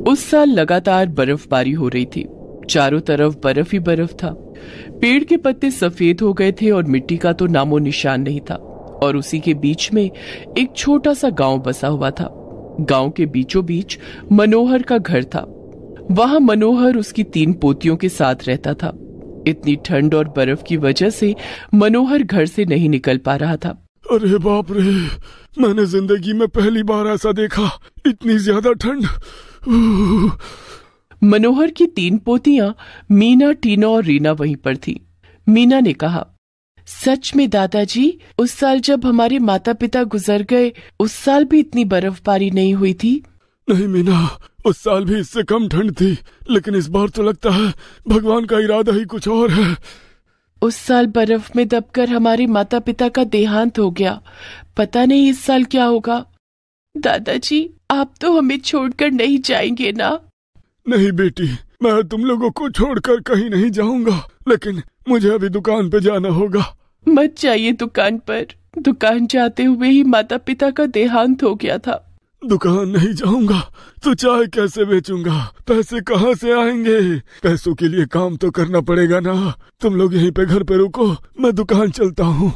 उस साल लगातार बर्फबारी हो रही थी। चारों तरफ बर्फ ही बर्फ था। पेड़ के पत्ते सफेद हो गए थे और मिट्टी का तो नामो निशान नहीं था। और उसी के बीच में एक छोटा सा गांव बसा हुआ था। गांव के बीचों बीच मनोहर का घर था। वहां मनोहर उसकी 3 पोतियों के साथ रहता था। इतनी ठंड और बर्फ की वजह से मनोहर घर से नहीं निकल पा रहा था। अरे बाप रे, मैंने जिंदगी में पहली बार ऐसा देखा, इतनी ज्यादा ठंड। मनोहर की 3 पोतियां मीना, टीना और रीना वहीं पर थी। मीना ने कहा, सच में दादाजी, उस साल जब हमारे माता पिता गुजर गए, उस साल भी इतनी बर्फबारी नहीं हुई थी। नहीं मीना, उस साल भी इससे कम ठंड थी, लेकिन इस बार तो लगता है भगवान का इरादा ही कुछ और है। उस साल बर्फ में दबकर हमारे माता पिता का देहांत हो गया। पता नहीं इस साल क्या होगा। दादाजी, आप तो हमें छोड़कर नहीं जाएंगे ना? नहीं बेटी, मैं तुम लोगों को छोड़कर कहीं नहीं जाऊंगा, लेकिन मुझे अभी दुकान पे जाना होगा। मत जाइए दुकान पर। दुकान जाते हुए ही माता पिता का देहांत हो गया था। दुकान नहीं जाऊंगा तो चाय कैसे बेचूंगा? पैसे कहाँ से आएंगे? पैसों के लिए काम तो करना पड़ेगा ना। तुम लोग यहीं पे घर पे रुको, मैं दुकान चलता हूँ।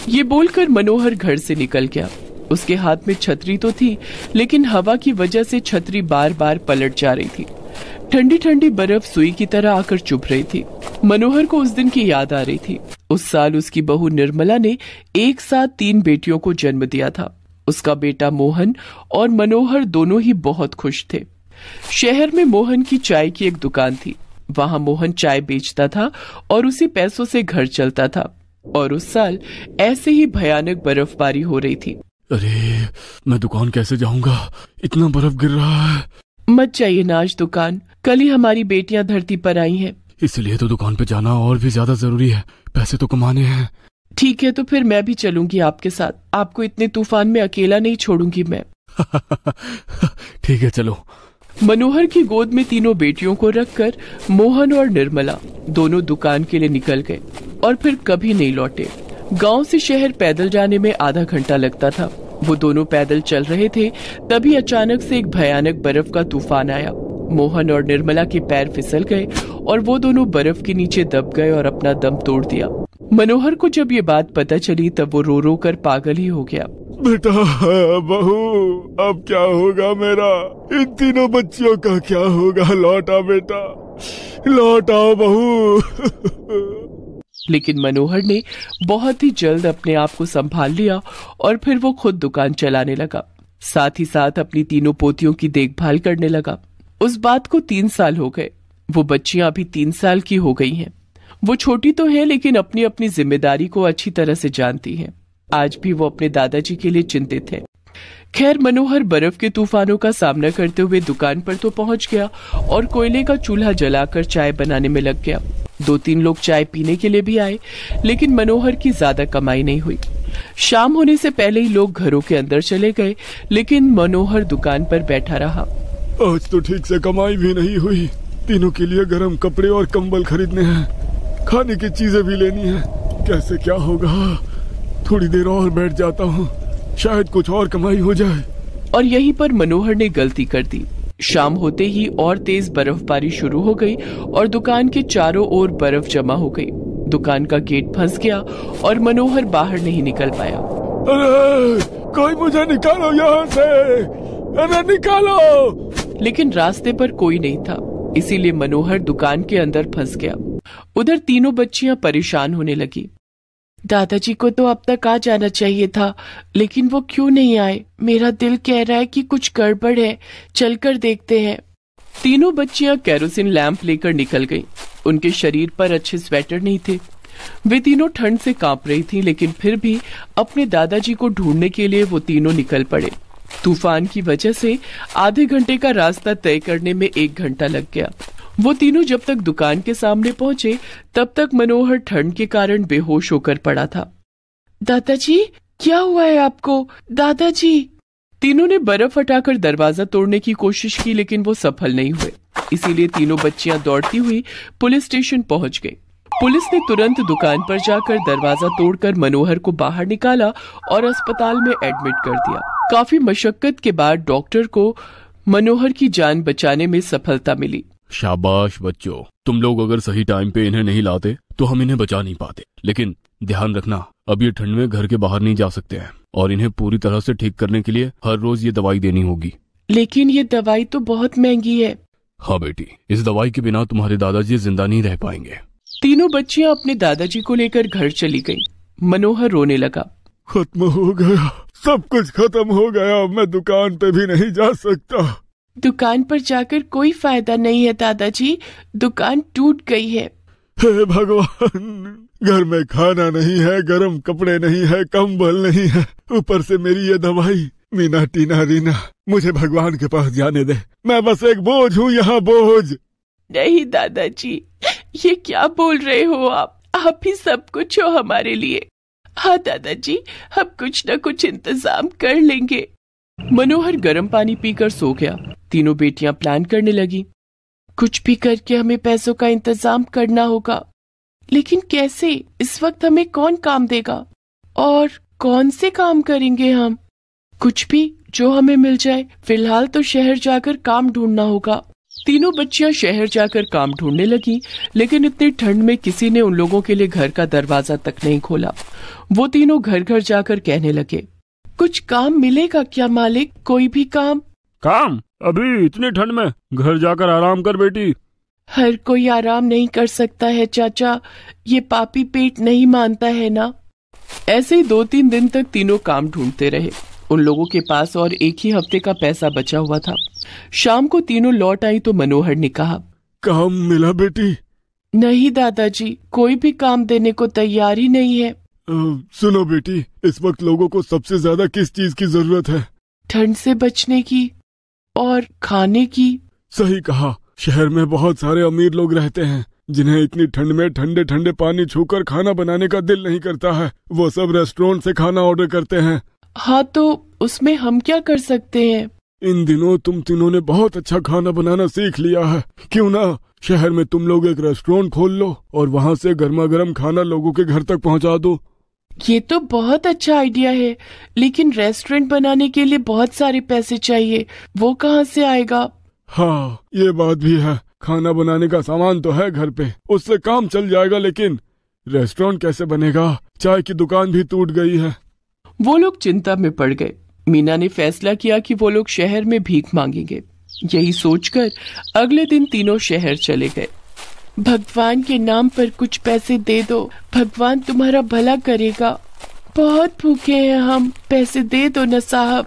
ये बोलकर मनोहर घर से निकल गया। उसके हाथ में छतरी तो थी, लेकिन हवा की वजह से छतरी बार बार पलट जा रही थी। ठंडी ठंडी बर्फ सुई की तरह आकर चुभ रही थी। मनोहर को उस दिन की याद आ रही थी। उस साल उसकी बहू निर्मला ने एक साथ 3 बेटियों को जन्म दिया था। उसका बेटा मोहन और मनोहर दोनों ही बहुत खुश थे। शहर में मोहन की चाय की एक दुकान थी। वहां मोहन चाय बेचता था और उसी पैसों से घर चलता था। और उस साल ऐसे ही भयानक बर्फबारी हो रही थी। अरे, मैं दुकान कैसे जाऊंगा? इतना बर्फ गिर रहा है। मत जाइए ना आज दुकान, कल ही हमारी बेटियां धरती पर आई हैं। इसलिए तो दुकान पे जाना और भी ज्यादा जरूरी है, पैसे तो कमाने हैं। ठीक है, तो फिर मैं भी चलूंगी आपके साथ। आपको इतने तूफान में अकेला नहीं छोड़ूंगी मैं। ठीक है, चलो। मनोहर की गोद में तीनों बेटियों को रखकर मोहन और निर्मला दोनों दुकान के लिए निकल गए और फिर कभी नहीं लौटे। गांव से शहर पैदल जाने में आधा घंटा लगता था। वो दोनों पैदल चल रहे थे, तभी अचानक से एक भयानक बर्फ का तूफान आया। मोहन और निर्मला के पैर फिसल गए और वो दोनों बर्फ के नीचे दब गए और अपना दम तोड़ दिया। मनोहर को जब ये बात पता चली तब वो रो रो कर पागल ही हो गया। बेटा, बहू, अब क्या होगा मेरा? इन तीनों बच्चियों का क्या होगा? लौटा बेटा, लौटा बहू। लेकिन मनोहर ने बहुत ही जल्द अपने आप को संभाल लिया और फिर वो खुद दुकान चलाने लगा। साथ ही साथ अपनी तीनों पोतियों की देखभाल करने लगा। उस बात को 3 साल हो गए। वो बच्चियां अभी 3 साल की हो गई हैं। वो छोटी तो है, लेकिन अपनी अपनी जिम्मेदारी को अच्छी तरह से जानती हैं। आज भी वो अपने दादाजी के लिए चिंतित है। खैर, मनोहर बर्फ के तूफानों का सामना करते हुए दुकान पर तो पहुंच गया और कोयले का चूल्हा जलाकर चाय बनाने में लग गया। 2-3 लोग चाय पीने के लिए भी आए, लेकिन मनोहर की ज्यादा कमाई नहीं हुई। शाम होने से पहले ही लोग घरों के अंदर चले गए, लेकिन मनोहर दुकान पर बैठा रहा। आज तो ठीक से कमाई भी नहीं हुई। तीनों के लिए गर्म कपड़े और कंबल खरीदने हैं, खाने की चीजें भी लेनी है। कैसे क्या होगा? थोड़ी देर और बैठ जाता हूँ, शायद कुछ और कमाई हो जाए। और यहीं पर मनोहर ने गलती कर दी। शाम होते ही और तेज बर्फबारी शुरू हो गई और दुकान के चारों ओर बर्फ जमा हो गई। दुकान का गेट फंस गया और मनोहर बाहर नहीं निकल पाया। अरे, कोई मुझे निकालो यहाँ से! अरे निकालो! लेकिन रास्ते पर कोई नहीं था, इसीलिए मनोहर दुकान के अंदर फंस गया। उधर तीनों बच्चियां परेशान होने लगी। दादाजी को तो अब तक आ जाना चाहिए था, लेकिन वो क्यों नहीं आए? मेरा दिल कह रहा है कि कुछ गड़बड़ है, चलकर देखते हैं। तीनों बच्चियां केरोसिन लैंप लेकर निकल गईं। उनके शरीर पर अच्छे स्वेटर नहीं थे। वे तीनों ठंड से कांप रही थीं, लेकिन फिर भी अपने दादाजी को ढूंढने के लिए वो तीनों निकल पड़े। तूफान की वजह से आधे घंटे का रास्ता तय करने में 1 घंटा लग गया। वो तीनों जब तक दुकान के सामने पहुंचे, तब तक मनोहर ठंड के कारण बेहोश होकर पड़ा था। दादाजी, क्या हुआ है आपको? दादाजी! तीनों ने बर्फ हटाकर दरवाजा तोड़ने की कोशिश की, लेकिन वो सफल नहीं हुए। इसीलिए तीनों बच्चियां दौड़ती हुई पुलिस स्टेशन पहुंच गई। पुलिस ने तुरंत दुकान पर जाकर दरवाजा तोड़कर मनोहर को बाहर निकाला और अस्पताल में एडमिट कर दिया। काफी मशक्कत के बाद डॉक्टर को मनोहर की जान बचाने में सफलता मिली। शाबाश बच्चों, तुम लोग अगर सही टाइम पे इन्हें नहीं लाते तो हम इन्हें बचा नहीं पाते। लेकिन ध्यान रखना, अब ये ठंड में घर के बाहर नहीं जा सकते हैं और इन्हें पूरी तरह से ठीक करने के लिए हर रोज ये दवाई देनी होगी। लेकिन ये दवाई तो बहुत महंगी है। हाँ बेटी, इस दवाई के बिना तुम्हारे दादाजी जिंदा नहीं रह पाएंगे। तीनों बच्चियां अपने दादाजी को लेकर घर चली गईं। मनोहर रोने लगा। खत्म हो गया, सब कुछ खत्म हो गया, मैं दुकान पे भी नहीं जा सकता। दुकान पर जाकर कोई फायदा नहीं है दादाजी, दुकान टूट गई है। हे भगवान, घर में खाना नहीं है, गर्म कपड़े नहीं है, कंबल नहीं है, ऊपर से मेरी ये दवाई। मीना, टीना, रीना, मुझे भगवान के पास जाने दे, मैं बस एक बोझ हूँ यहाँ, बोझ। नहीं दादाजी, ये क्या बोल रहे हो आप ही सब कुछ हो हमारे लिए। हाँ दादाजी, हम कुछ न कुछ इंतजाम कर लेंगे। मनोहर गर्म पानी पीकर सो गया। तीनों बेटियां प्लान करने लगी। कुछ भी करके हमें पैसों का इंतजाम करना होगा, लेकिन कैसे? इस वक्त हमें कौन काम देगा और कौन से काम करेंगे हम? कुछ भी जो हमें मिल जाए। फिलहाल तो शहर जाकर काम ढूंढना होगा। तीनों बच्चियां शहर जाकर काम ढूंढने लगी, लेकिन इतनी ठंड में किसी ने उन लोगों के लिए घर का दरवाजा तक नहीं खोला। वो तीनों घर घर जाकर कहने लगे, कुछ काम मिलेगा क्या मालिक? कोई भी काम? काम? अभी इतनी ठंड में? घर जाकर आराम कर बेटी। हर कोई आराम नहीं कर सकता है चाचा, ये पापी पेट नहीं मानता है ना। ऐसे ही 2-3 दिन तक तीनों काम ढूंढते रहे। उन लोगों के पास और एक ही हफ्ते का पैसा बचा हुआ था। शाम को तीनों लौट आई तो मनोहर ने कहा, काम मिला बेटी? नहीं दादाजी, कोई भी काम देने को तैयार ही नहीं है। सुनो बेटी, इस वक्त लोगों को सबसे ज्यादा किस चीज की जरूरत है? ठंड से बचने की और खाने की। सही कहा, शहर में बहुत सारे अमीर लोग रहते हैं जिन्हें इतनी ठंड में ठंडे ठंडे पानी छूकर खाना बनाने का दिल नहीं करता है। वो सब रेस्टोरेंट से खाना ऑर्डर करते हैं। हाँ, तो उसमें हम क्या कर सकते हैं? इन दिनों तुम तीनों ने बहुत अच्छा खाना बनाना सीख लिया है, क्यों ना शहर में तुम लोग एक रेस्टोरेंट खोल लो और वहाँ से गर्मा गर्म खाना लोगों के घर तक पहुँचा दो। ये तो बहुत अच्छा आइडिया है, लेकिन रेस्टोरेंट बनाने के लिए बहुत सारे पैसे चाहिए, वो कहाँ से आएगा? हाँ, ये बात भी है। खाना बनाने का सामान तो है घर पे, उससे काम चल जाएगा, लेकिन रेस्टोरेंट कैसे बनेगा? चाय की दुकान भी टूट गई है। वो लोग चिंता में पड़ गए। मीना ने फैसला किया कि वो लोग शहर में भीख मांगेंगे। यही सोचकर अगले दिन तीनों शहर चले गए। भगवान के नाम पर कुछ पैसे दे दो, भगवान तुम्हारा भला करेगा, बहुत भूखे हैं हम, पैसे दे दो न साहब।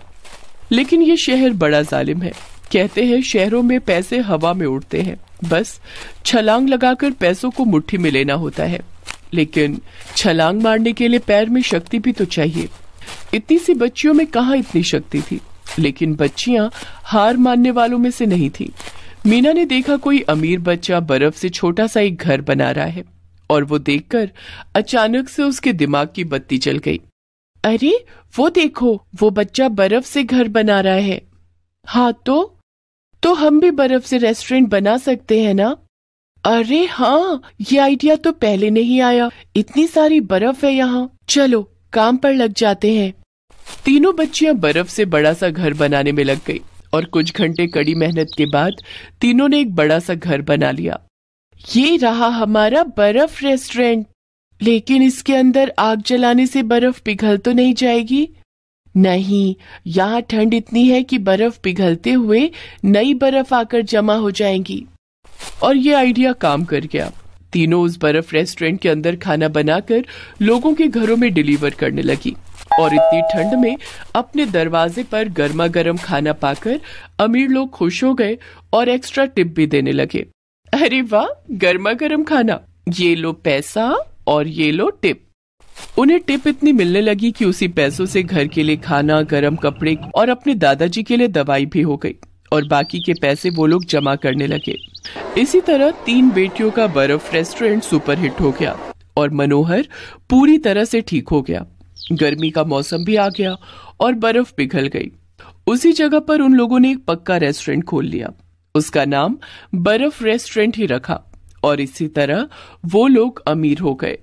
लेकिन ये शहर बड़ा जालिम है। कहते हैं शहरों में पैसे हवा में उड़ते हैं, बस छलांग लगाकर पैसों को मुट्ठी में लेना होता है। लेकिन छलांग मारने के लिए पैर में शक्ति भी तो चाहिए। इतनी सी बच्चियों में कहाँ इतनी शक्ति थी, लेकिन बच्चियां हार मानने वालों में से नहीं थी। मीना ने देखा कोई अमीर बच्चा बर्फ से छोटा सा एक घर बना रहा है, और वो देखकर अचानक से उसके दिमाग की बत्ती जल गई। अरे वो देखो, वो बच्चा बर्फ से घर बना रहा है। हाँ, तो हम भी बर्फ से रेस्टोरेंट बना सकते हैं ना? अरे हाँ, ये आइडिया तो पहले नहीं आया। इतनी सारी बर्फ है यहाँ, चलो काम पर लग जाते हैं। तीनों बच्चियां बर्फ से बड़ा सा घर बनाने में लग गई और कुछ घंटे कड़ी मेहनत के बाद तीनों ने एक बड़ा सा घर बना लिया। ये रहा हमारा बर्फ रेस्टोरेंट। लेकिन इसके अंदर आग जलाने से बर्फ पिघल तो नहीं जाएगी? नहीं, यहाँ ठंड इतनी है कि बर्फ पिघलते हुए नई बर्फ आकर जमा हो जाएंगी। और ये आइडिया काम कर गया। तीनों उस बर्फ रेस्टोरेंट के अंदर खाना बनाकर लोगों के घरों में डिलीवर करने लगी, और इतनी ठंड में अपने दरवाजे पर गर्मा गर्म खाना पाकर अमीर लोग खुश हो गए और एक्स्ट्रा टिप भी देने लगे। अरे वाह, गर्मा गर्म खाना, ये लो पैसा और ये लो टिप। उन्हें टिप इतनी मिलने लगी कि उसी पैसों से घर के लिए खाना, गर्म कपड़े और अपने दादाजी के लिए दवाई भी हो गई, और बाकी के पैसे वो लोग जमा करने लगे। इसी तरह 3 बेटियों का बर्फ रेस्टोरेंट सुपरहिट हो गया और मनोहर पूरी तरह से ठीक हो गया। गर्मी का मौसम भी आ गया और बर्फ पिघल गई। उसी जगह पर उन लोगों ने एक पक्का रेस्टोरेंट खोल लिया। उसका नाम बर्फ रेस्टोरेंट ही रखा, और इसी तरह वो लोग अमीर हो गए।